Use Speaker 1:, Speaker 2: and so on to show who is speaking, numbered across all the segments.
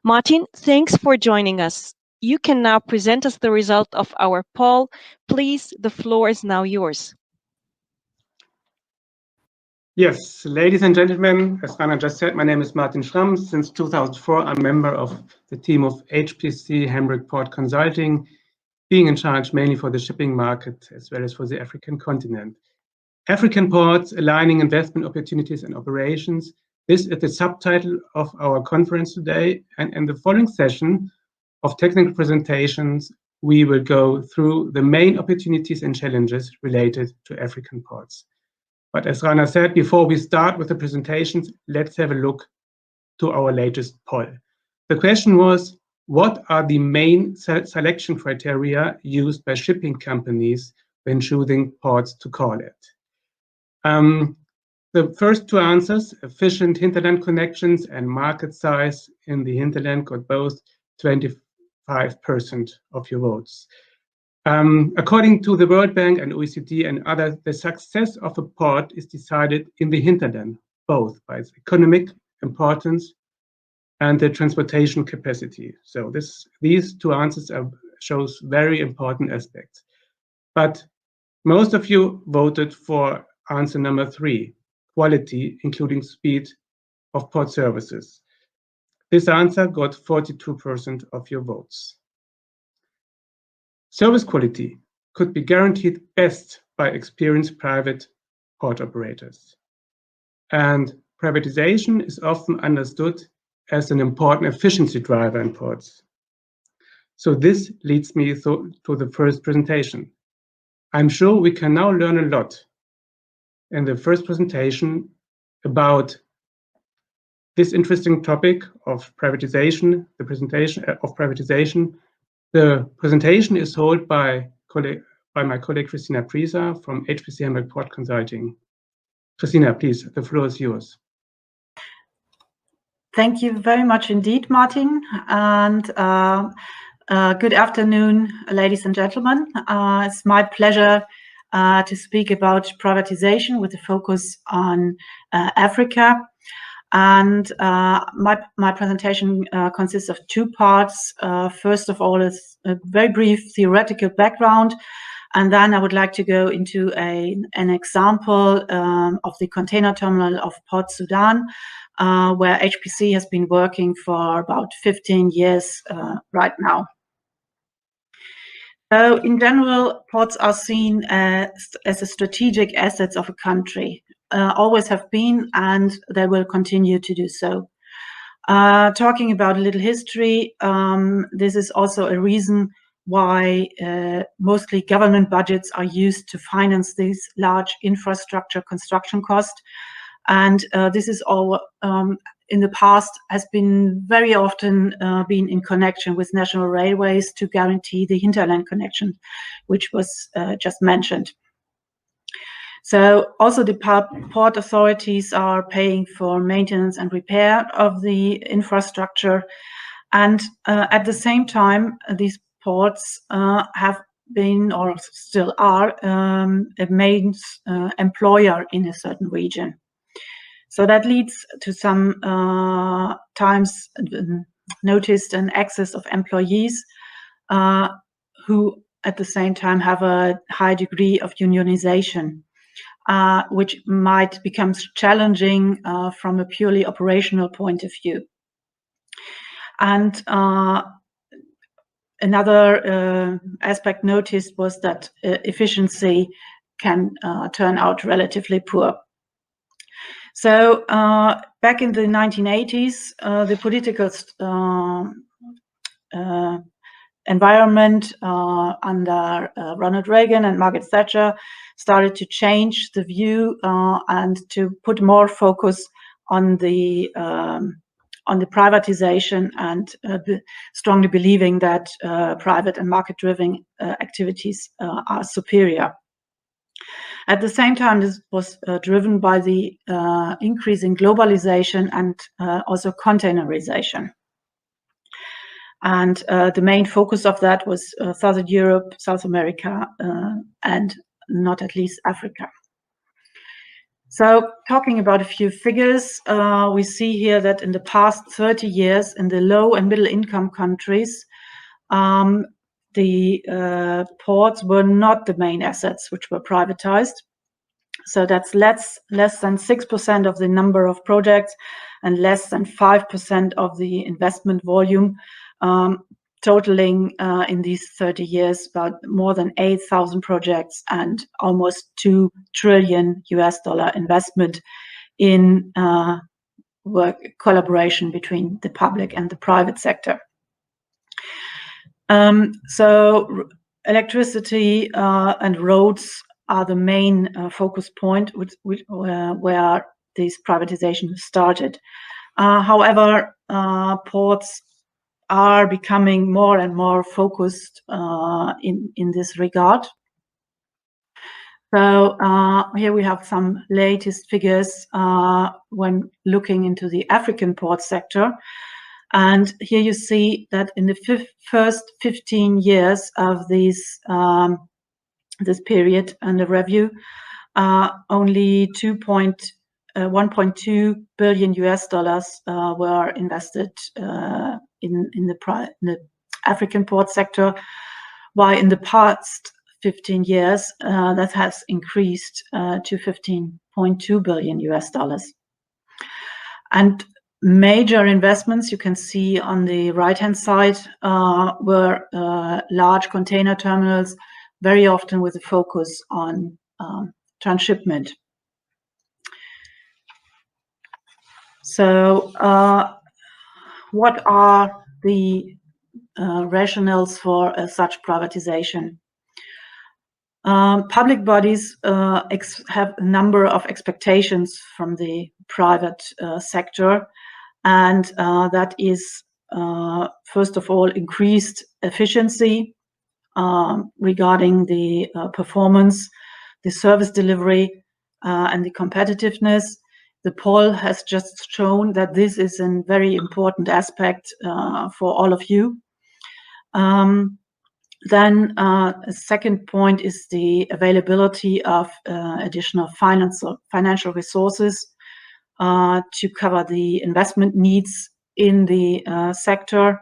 Speaker 1: Martin, thanks for joining us. You can now present us the result of our poll. Please, the floor is now yours.
Speaker 2: Yes, ladies and gentlemen, as Rana just said, my name is Martin Schramm. Since 2004, I'm a member of the team of HPC Hamburg Port Consulting, being in charge mainly for the shipping market as well as for the African continent. African ports aligning investment opportunities and operations. This is the subtitle of our conference today, and in the following session of technical presentations, we will go through the main opportunities and challenges related to African ports. But as Rana said, before we start with the presentations, let's have a look to our latest poll. The question was, what are the main selection criteria used by shipping companies when choosing ports to call at? The first two answers, efficient hinterland connections and market size in the hinterland, got both 25% of your votes. According to the World Bank and OECD and others, the success of a port is decided in the hinterland, both by its economic importance and the transportation capacity. So these two answers shows very important aspects. But most of you voted for answer number 3, quality, including speed of port services. This answer got 42% of your votes. Service quality could be guaranteed best by experienced private port operators. And privatization is often understood as an important efficiency driver in ports. So this leads me to the first presentation. I'm sure we can now learn a lot in the first presentation about this interesting topic of privatization, the presentation of privatization. The presentation is held by my colleague Christina Prieser from HPC Hamburg Port Consulting. Christina, please, the floor is yours.
Speaker 3: Thank you very much indeed, Martin, and good afternoon, ladies and gentlemen. It's my pleasure to speak about privatization with a focus on Africa. And my presentation consists of two parts. First of all, is a very brief theoretical background, and then I would like to go into an example of the container terminal of Port Sudan, where HPC has been working for about 15 years right now. So in general, ports are seen as a strategic assets of a country. Always have been, and they will continue to do so. Talking about a little history, this is also a reason why mostly government budgets are used to finance these large infrastructure construction costs. And this is all in the past has been very often been in connection with national railways to guarantee the hinterland connection, which was just mentioned. So also the port authorities are paying for maintenance and repair of the infrastructure. And at the same time, these ports have been or still are a main employer in a certain region. So that leads to some times noticed an excess of employees who at the same time have a high degree of unionization, which might become challenging from a purely operational point of view. And another aspect noticed was that efficiency can turn out relatively poor. So back in the 1980s, the political environment under Ronald Reagan and Margaret Thatcher started to change the view and to put more focus on the privatization and strongly believing that private and market-driven activities are superior. At the same time, this was driven by the increasing globalization and also containerisation. And the main focus of that was Southern Europe, South America, and not at least Africa. So talking about a few figures, we see here that in the past 30 years in the low and middle income countries, the ports were not the main assets which were privatized. So that's less than 6% of the number of projects and less than 5% of the investment volume, totaling in these 30 years about more than 8,000 projects and almost $2 trillion investment in work collaboration between the public and the private sector. So electricity and roads are the main focus point where this privatization started. However, ports are becoming more and more focused in this regard. So here we have some latest figures when looking into the African port sector. And here you see that in the first 15 years of this period under review, only 1.2 billion were invested in the African port sector, while in the past 15 years that has increased to $15.2 billion. And major investments you can see on the right-hand side were large container terminals, very often with a focus on transshipment. So what are the rationales for such privatization? Public bodies have a number of expectations from the private sector, and that is, first of all, increased efficiency regarding the performance, the service delivery, and the competitiveness. The poll has just shown that this is a very important aspect for all of you. Then a second point is the availability of additional financial resources to cover the investment needs in the sector.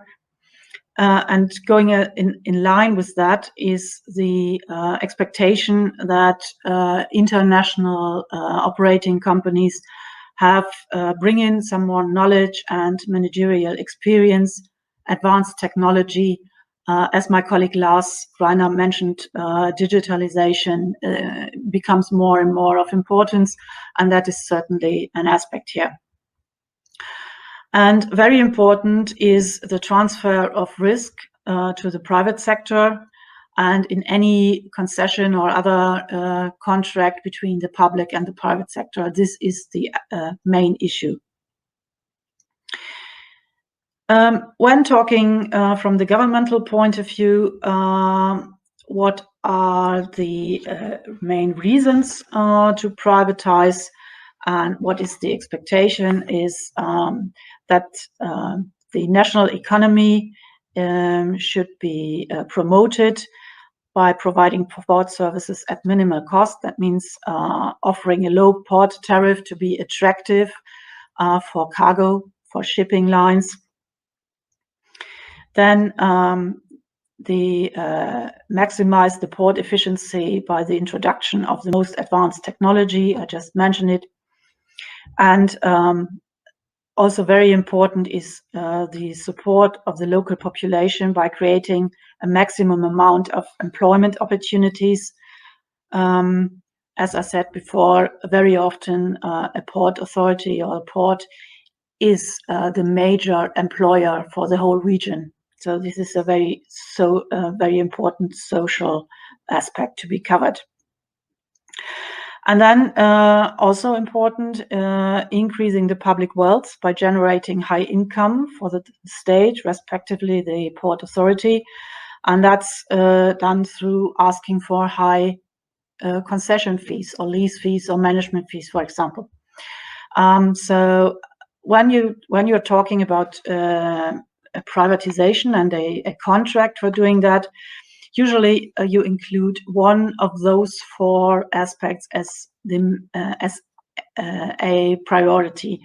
Speaker 3: And going in line with that is the expectation that international operating companies have bring in some more knowledge and managerial experience, advanced technology. As my colleague Lars Greiner mentioned, digitalization becomes more and more of importance, and that is certainly an aspect here. And very important is the transfer of risk to the private sector, and in any concession or other contract between the public and the private sector, this is the main issue. When talking from the governmental point of view, what are the main reasons to privatize, and what is the expectation is that the national economy should be promoted by providing port services at minimal cost. That means offering a low port tariff to be attractive for cargo, for shipping lines. Then maximize the port efficiency by the introduction of the most advanced technology. I just mentioned it. And also very important is the support of the local population by creating a maximum amount of employment opportunities. As I said before, very often a port authority or a port is the major employer for the whole region. So this is a very important social aspect to be covered. And then also important, increasing the public wealth by generating high income for the state, respectively the port authority. And that's done through asking for high concession fees or lease fees or management fees, for example. So when you're talking about a privatization and a contract for doing that, usually you include one of those four aspects as a priority.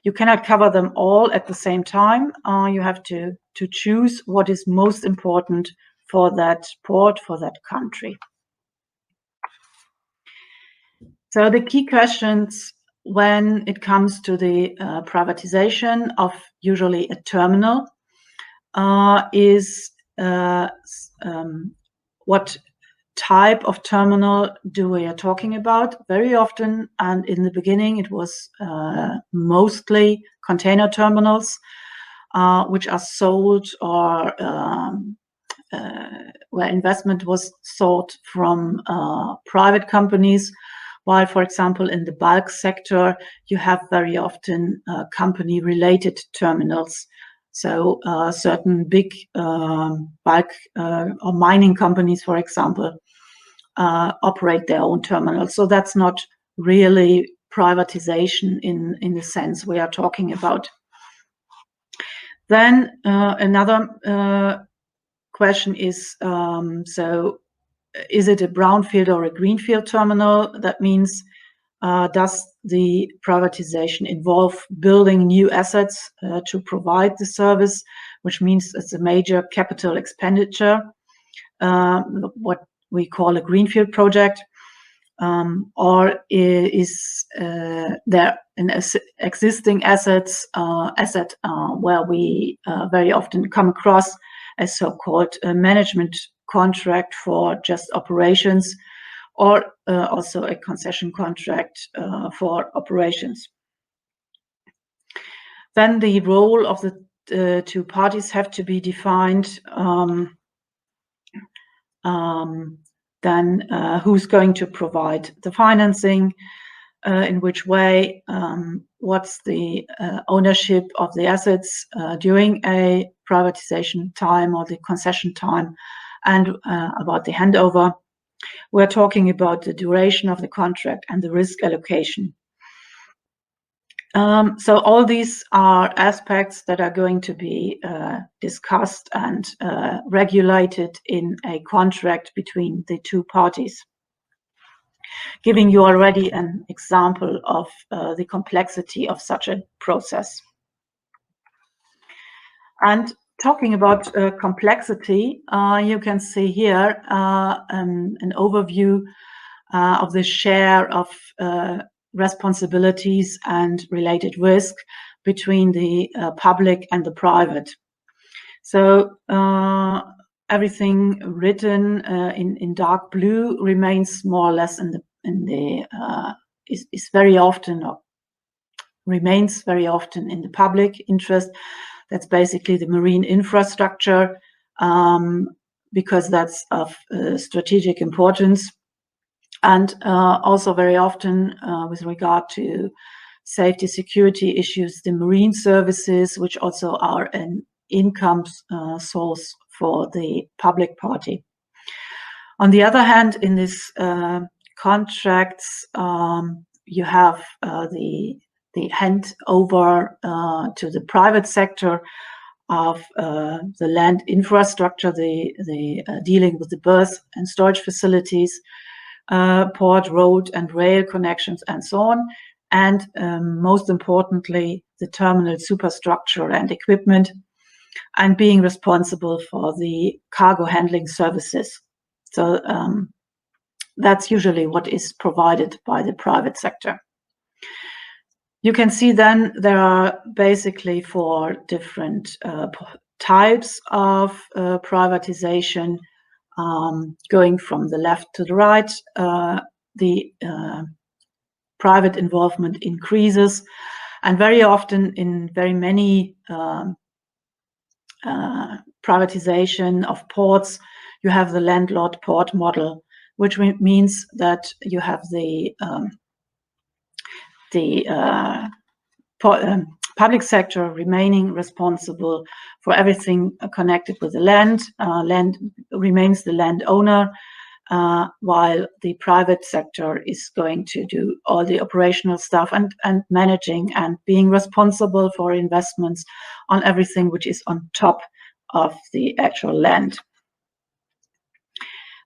Speaker 3: You cannot cover them all at the same time. You have to choose what is most important for that port, for that country. So the key questions when it comes to the privatization of usually a terminal is what type of terminal we are talking about. Very often, and in the beginning, it was mostly container terminals, which are sold or where investment was sought from private companies. While, for example, in the bulk sector, you have very often company-related terminals. So certain big bulk or mining companies, for example, operate their own terminals. So that's not really privatization in the sense we are talking about. Then another question is, so is it a brownfield or a greenfield terminal? That means, does the privatization involve building new assets to provide the service, which means it's a major capital expenditure, what we call a greenfield project, or is there an existing asset where we very often come across a so-called management contract for just operations, or also a concession contract for operations. Then the role of the two parties have to be defined. Then who's going to provide the financing, in which way, what's the ownership of the assets during a privatization time or the concession time, and about the handover. We're talking about the duration of the contract and the risk allocation. So all these are aspects that are going to be discussed and regulated in a contract between the two parties. Giving you already an example of the complexity of such a process. And talking about complexity, you can see here an overview of the share of responsibilities and related risk between the public and the private. So everything written in dark blue remains more or less is very often, or remains very often, in the public interest. That's basically the marine infrastructure, because that's of strategic importance. And also very often with regard to safety, security issues, the marine services, which also are an income source for the public party. On the other hand, in these contracts, you have the handover to the private sector of the land infrastructure, the dealing with the berth and storage facilities, port, road and rail connections, and so on. And most importantly, the terminal superstructure and equipment, and being responsible for the cargo handling services. So that's usually what is provided by the private sector. You can see then there are basically 4 different types of privatization. Going from the left to the right, the private involvement increases, and very often in very many privatization of ports, you have the landlord port model, which means that you have the public sector remaining responsible for everything connected with the land. Land remains the landowner, while the private sector is going to do all the operational stuff and managing and being responsible for investments on everything which is on top of the actual land.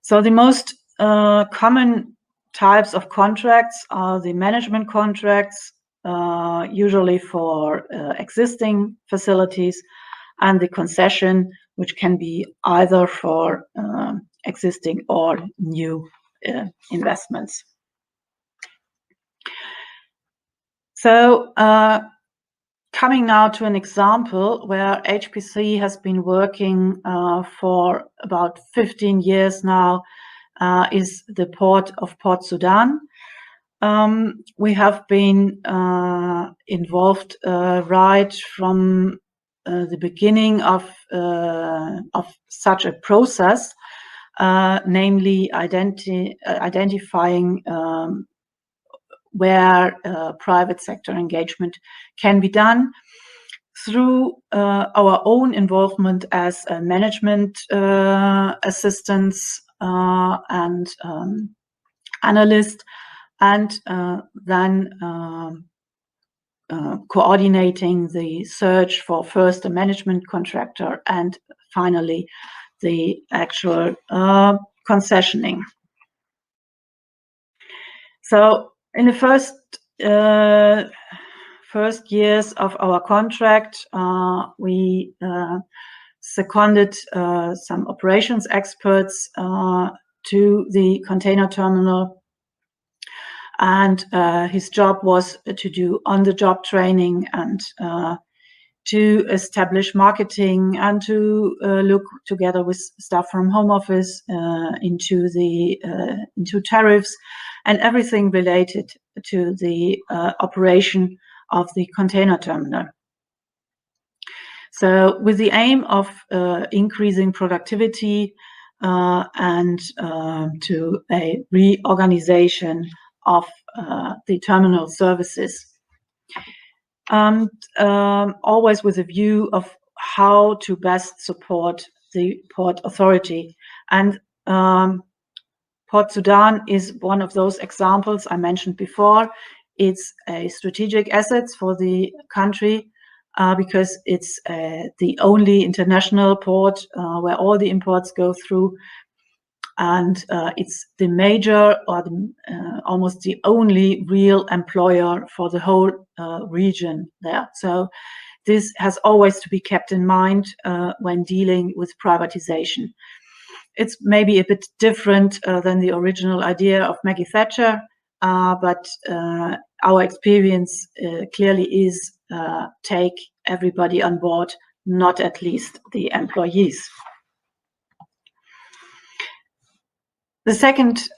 Speaker 3: So the most common types of contracts are the management contracts, usually for existing facilities, and the concession, which can be either for existing or new investments. So coming now to an example where HPC has been working for about 15 years now, is the port of Port Sudan. We have been involved right from the beginning of such a process, namely identifying where private sector engagement can be done through our own involvement as a management assistants and analyst, and then coordinating the search for first a management contractor and finally the actual concessioning. So in the first years of our contract, we seconded some operations experts to the container terminal, and his job was to do on-the-job training and to establish marketing and to look together with staff from home office into tariffs and everything related to the operation of the container terminal. So with the aim of increasing productivity and to a reorganization of the terminal services. And always with a view of how to best support the Port Authority. And Port Sudan is one of those examples I mentioned before. It's a strategic asset for the country because it's the only international port where all the imports go through, and it's the major or almost the only real employer for the whole region there. So this has always to be kept in mind when dealing with privatization. It's maybe a bit different than the original idea of Maggie Thatcher, but our experience clearly is take everybody on board, not at least the employees. The second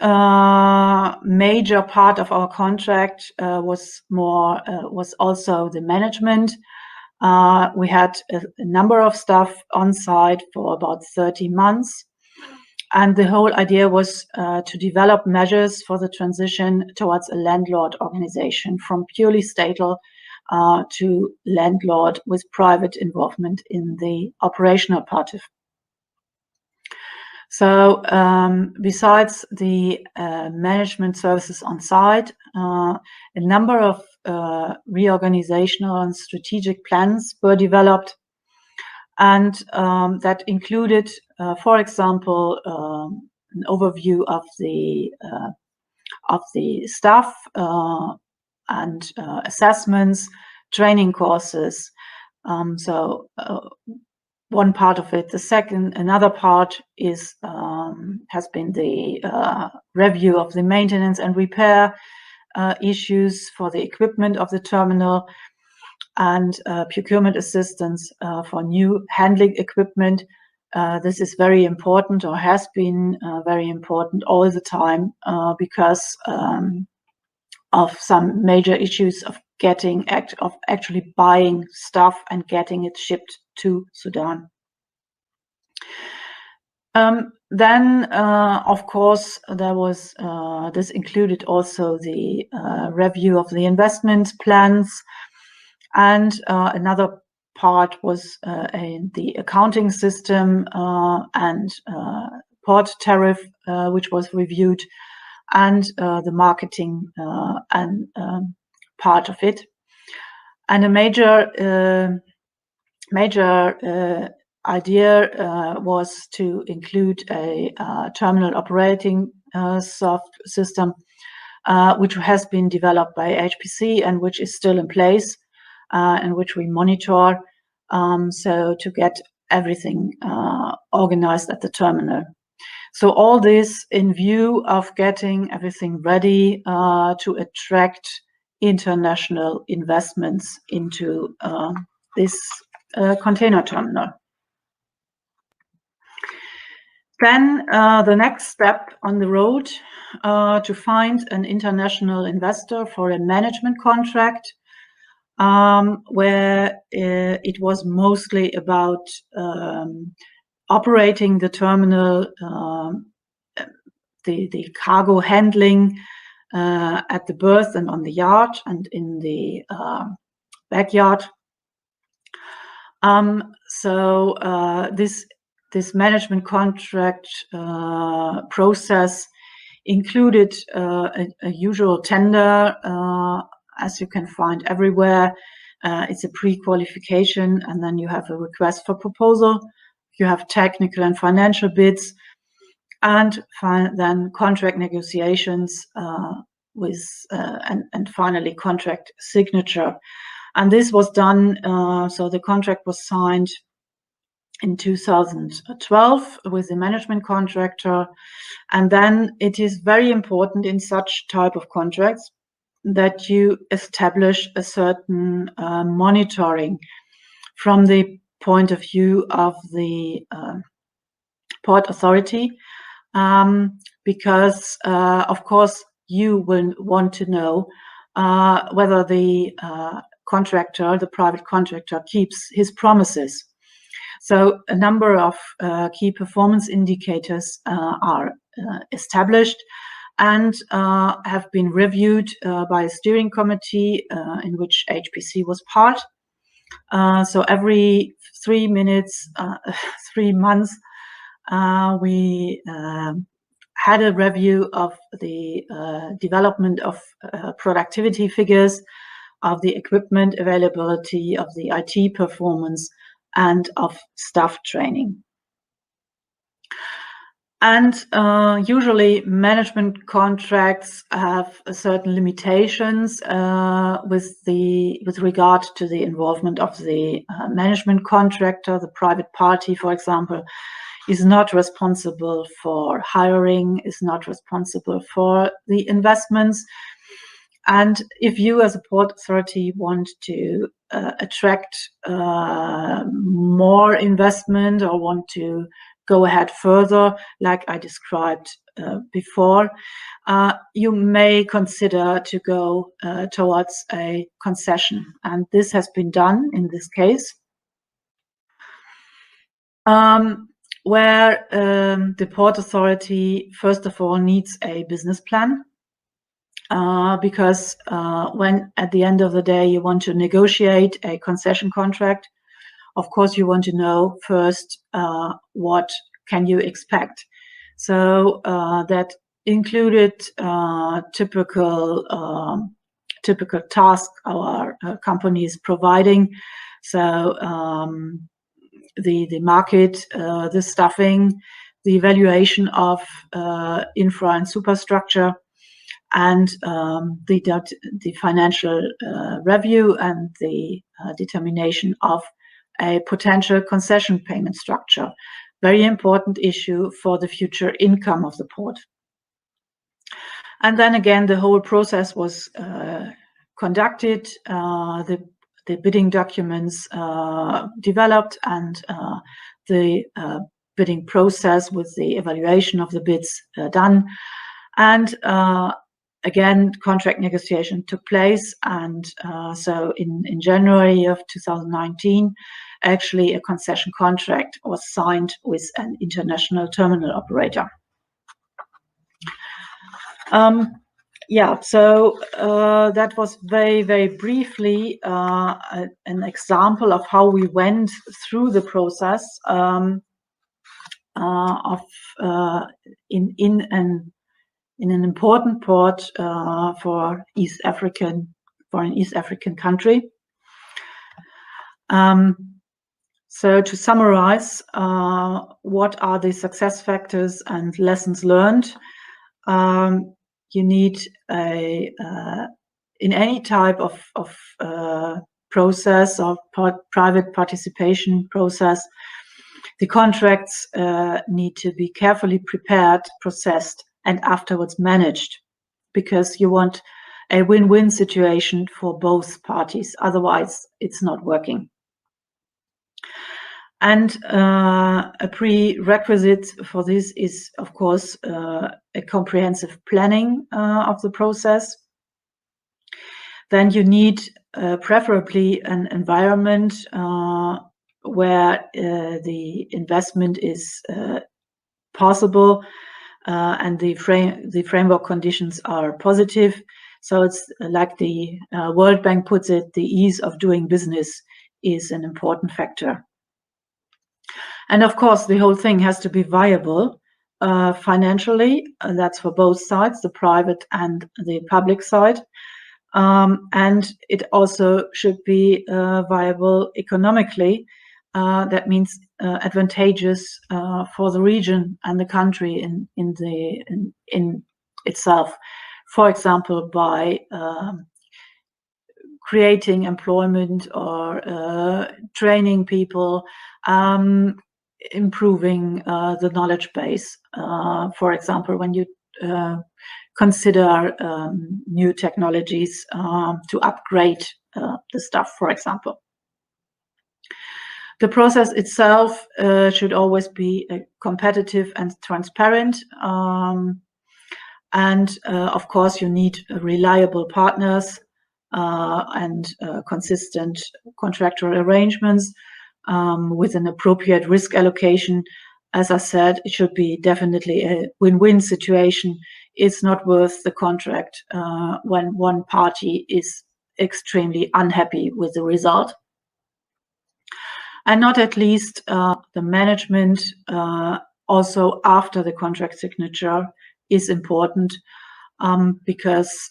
Speaker 3: major part of our contract was also the management. We had a number of staff on site for about 30 months. And the whole idea was to develop measures for the transition towards a landlord organization from purely statal to landlord with private involvement in the operational part of. So besides the management services on site, a number of reorganizational and strategic plans were developed, and that included, for example, an overview of the staff and assessments, training courses. So one part of it. Another part is has been the review of the maintenance and repair issues for the equipment of the terminal, and procurement assistance for new handling equipment. This is very important, or has been very important all the time, because of some major issues of actually buying stuff and getting it shipped to Sudan. Then, of course, there was this included also the review of the investment plans, and another part was the accounting system and port tariff, which was reviewed, and the marketing and part of it. And a major idea was to include a terminal operating system which has been developed by HPC and which is still in place, and which we monitor, so to get everything organized at the terminal. So all this in view of getting everything ready to attract international investments into this container terminal. Then the next step on the road to find an international investor for a management contract, where it was mostly about operating the terminal, the cargo handling at the berth and on the yard and in the backyard. So this management contract process included a usual tender, as you can find everywhere. It's a pre-qualification, and then you have a request for proposal. You have technical and financial bids, and then contract negotiations and finally contract signature. And this was done, so the contract was signed in 2012 with the management contractor. And then it is very important in such type of contracts that you establish a certain monitoring from the point of view of the port authority, because of course you will want to know whether the contractor, the private contractor, keeps his promises. So a number of key performance indicators are established and have been reviewed by a steering committee in which HPC was part. So every 3 months, we had a review of the development of productivity figures, of the equipment availability, of the IT performance, and of staff training. And usually management contracts have certain limitations with regard to the involvement of the management contractor. The private party, for example, is not responsible for hiring, is not responsible for the investments. And if you as a port authority want to attract more investment or want to go ahead further, like I described before, you may consider to go towards a concession. And this has been done in this case, where the port authority, first of all, needs a business plan. Because when at the end of the day you want to negotiate a concession contract, of course you want to know first what can you expect. So that included typical tasks our company is providing. So the market, the staffing, the evaluation of infra and superstructure, and the financial review and the determination of a potential concession payment structure. Very important issue for the future income of the port. And then again, the whole process was conducted, the bidding documents developed, and the bidding process with the evaluation of the bids done. And again, contract negotiation took place, and so in January of 2019, actually a concession contract was signed with an international terminal operator. Yeah, so that was very, very briefly an example of how we went through the process in an important port for an East African country. So to summarize, what are the success factors and lessons learned? you need in any type of process or private participation process, the contracts need to be carefully prepared, processed, and afterwards managed, because you want a win-win situation for both parties. Otherwise, it's not working. And a prerequisite for this is, of course, a comprehensive planning of the process. Then you need preferably an environment where the investment is possible and the framework conditions are positive. So it's like the World Bank puts it, the ease of doing business is an important factor. And of course, the whole thing has to be viable financially. That's for both sides, the private and the public side. And it also should be viable economically. That means advantageous for the region and the country in itself. For example, by creating employment or training people, improving the knowledge base. For example, when you consider new technologies to upgrade the stuff, for example. The process itself should always be competitive and transparent. And of course, you need reliable partners and consistent contractual arrangements with an appropriate risk allocation. As I said, it should be definitely a win-win situation. It's not worth the contract when one party is extremely unhappy with the result. And not at least the management also after the contract signature is important because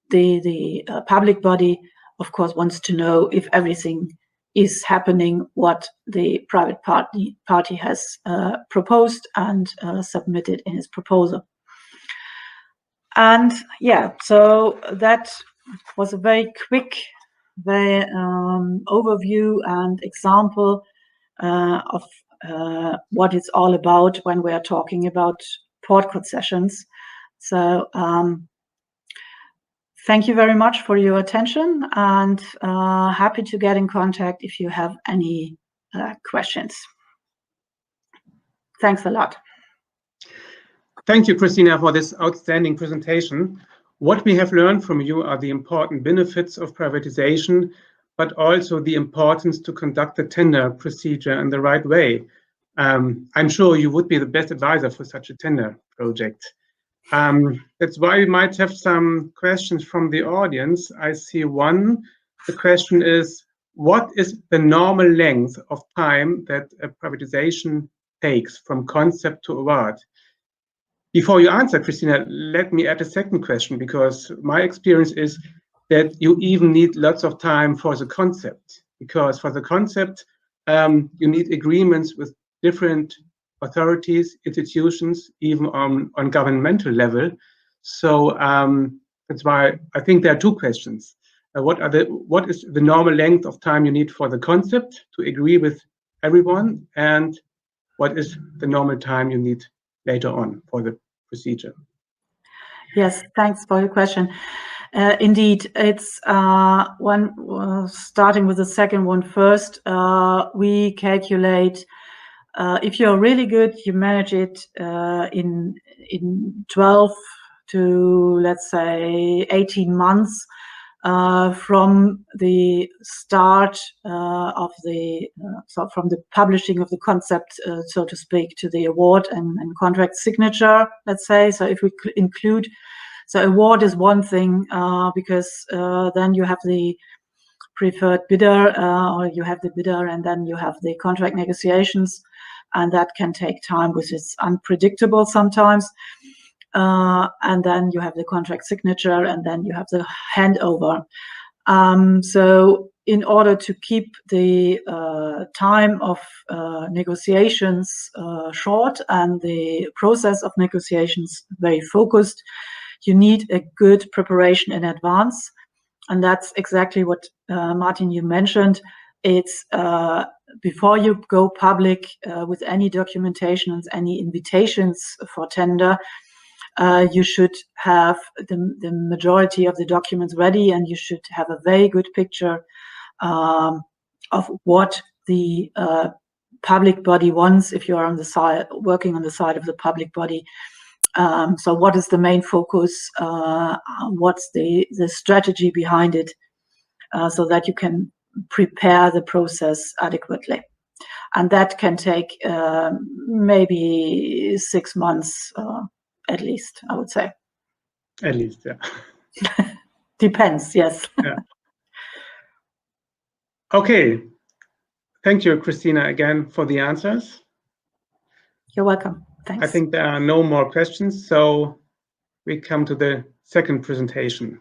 Speaker 3: the public body, of course, wants to know if everything is happening what the private party has proposed and submitted in his proposal. And yeah, so that was a very quick overview and example of what it's all about when we are talking about port concessions. So thank you very much for your attention, and happy to get in contact if you have any questions. Thanks a lot.
Speaker 2: Thank you, Christina, for this outstanding presentation. What we have learned from you are the important benefits of privatization, but also the importance to conduct the tender procedure in the right way. I'm sure you would be the best advisor for such a tender project. That's why we might have some questions from the audience. I see one. The question is, what is the normal length of time that a privatization takes from concept to award? Before you answer, Christina, let me add a second question, because my experience is that you even need lots of time for the concept, because for the concept, you need agreements with different authorities, institutions, even on governmental level. So that's why I think there are two questions. What is the normal length of time you need for the concept to agree with everyone, and what is the normal time you need later on for the procedure?
Speaker 3: Yes, thanks for your question. Indeed, it's starting with the second one first. We calculate if you're really good, you manage it in 12 to, let's say, 18 months from the start of the from the publishing of the concept, so to speak, to the award and contract signature, let's say. So if we include, so award is one thing because then you have the preferred bidder, or you have the bidder, and then you have the contract negotiations, and that can take time, which is unpredictable sometimes. And then you have the contract signature, and then you have the handover. So in order to keep the time of negotiations short and the process of negotiations very focused, you need a good preparation in advance. And that's exactly what, Martin, you mentioned. It's before you go public with any documentations, any invitations for tender, you should have the majority of the documents ready, and you should have a very good picture of what the public body wants if you are on the side, working on the side of the public body. So what is the main focus? What's the strategy behind it, so that you can prepare the process adequately. And that can take maybe 6 months at least, I would say.
Speaker 2: At least, yeah.
Speaker 3: Depends, yes.
Speaker 2: Yeah. Okay. Thank you, Christina, again for the answers.
Speaker 3: You're welcome. Thanks.
Speaker 2: I think there are no more questions, so we come to the second presentation.